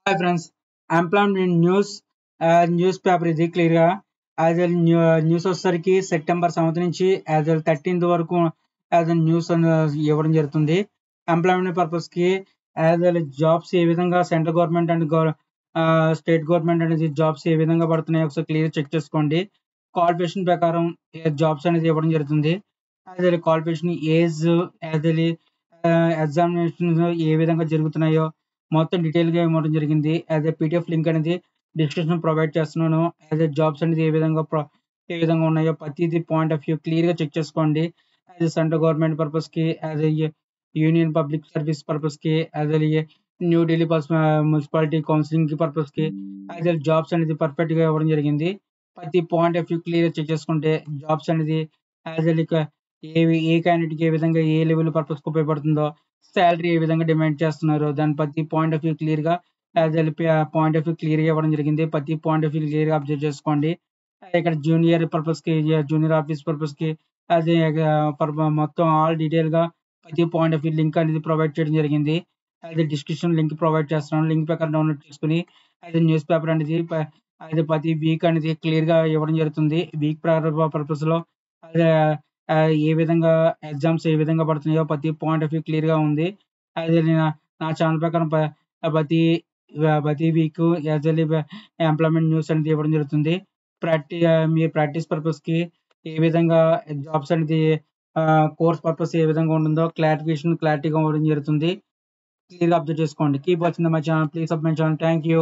Hi friends. Employment news paper ఇది క్లియర్‌గా news వచ్చేసరికి సెప్టెంబర్ 7 నుంచి 13థ్ వరకు న్యూస్ ఇవ్వడం జరుగుతుంది. ఎంప్లాయ్‌మెంట్ పర్పస్‌కి జాబ్స్ ఏ విధంగా central government and state government అనేది జాబ్స్ ఏ విధంగా పడుతున్నాయో ఒకసారి క్లియర్‌గా చెక్ చేసుకోండి. క్వాలిఫికేషన్ ప్రకారం జాబ్స్ అనేది ఇవ్వడం జరుగుతుంది. క్వాలిఫికేషన్, ఏజ్, ఎగ్జామినేషన్స్ ఏ విధంగా జరుగుతున్నాయో మొత్తం డీటెయిల్‌గా ఇవ్వడం జరిగింది. పీడీఎఫ్ లింక్ అనేది డిస్క్రిప్షన్‌లో ప్రొవైడ్ చేస్తున్నాను. జాబ్స్ అనేది ఏ విధంగా ఉన్నాయో ప్రతిది పాయింట్ ఆఫ్ వ్యూ క్లియర్‌గా చెక్ చేసుకోండి. సెంట్రల్ గవర్నమెంట్ పర్పస్‌కి, యూనియన్ పబ్లిక్ సర్వీస్ పర్పస్‌కి, న్యూ ఢిల్లీ మున్సిపాలిటీ కౌన్సిలింగ్ పర్పస్‌కి జాబ్స్ అనేది పర్ఫెక్ట్‌గా ఇవ్వడం జరిగింది. ప్రతి పాయింట్ ఆఫ్ వ్యూ క్లియర్‌గా చెక్ చేసుకుంటే జాబ్స్ అనేది యాజ్ ఎ లైక్ ఏ క్యాండిడేట్‌కి ఏ విధంగా ఏ లెవెల్ పర్పస్‌కి ఉపయోగపడుతుందో, సాలరీ ఏ విధంగా డిమాండ్ చేస్తున్నారో దాని ప్రతి పాయింట్ ఆఫ్ వ్యూ క్లియర్‌గా పాయింట్ ఆఫ్ వ్యూ క్లియర్‌గా ఇవ్వడం జరిగింది. ప్రతి పాయింట్ ఆఫ్ వ్యూ క్లియర్‌గా అబ్జర్వ్ చేసుకోండి. ఇక్కడ జూనియర్ పర్పస్‌కి, జూనియర్ ఆఫీస్ పర్పస్‌కి అది మొత్తం ఆల్ డీటెయిల్‌గా ప్రతి పాయింట్ ఆఫ్ వ్యూ లింక్ అనేది ప్రొవైడ్ చేయడం జరిగింది. డిస్క్రిప్షన్ లింక్ ప్రొవైడ్ చేస్తున్నాను. లింక్ ప్రకారం డౌన్లోడ్ చేసుకొని న్యూస్ పేపర్ అనేది ప్రతి వీక్ అనేది క్లియర్‌గా ఇవ్వడం జరుగుతుంది. వీక్ పర్పస్‌లో అదే ఏ విధంగా ఎగ్జామ్స్ ఏ విధంగా పడుతున్నాయో ప్రతి పాయింట్ ఆఫ్ వ్యూ క్లియర్‌గా ఉంది. అది నా ఛానల్ ప్రకారం ప్రతి ప్రతి వీకు ఎంప్లాయ్‌మెంట్ న్యూస్ అనేది ఇవ్వడం జరుగుతుంది. మీ ప్రాక్టీస్ పర్పస్‌కి ఏ విధంగా జాబ్స్ అనేది కోర్స్ పర్పస్ ఏ విధంగా ఉంటుందో క్లారిటీగా ఇవ్వడం జరుగుతుంది. క్లియర్‌గా అబ్జర్వ్ చేసుకోండి. Keep watching my channel. Please sub my channel. Thank you.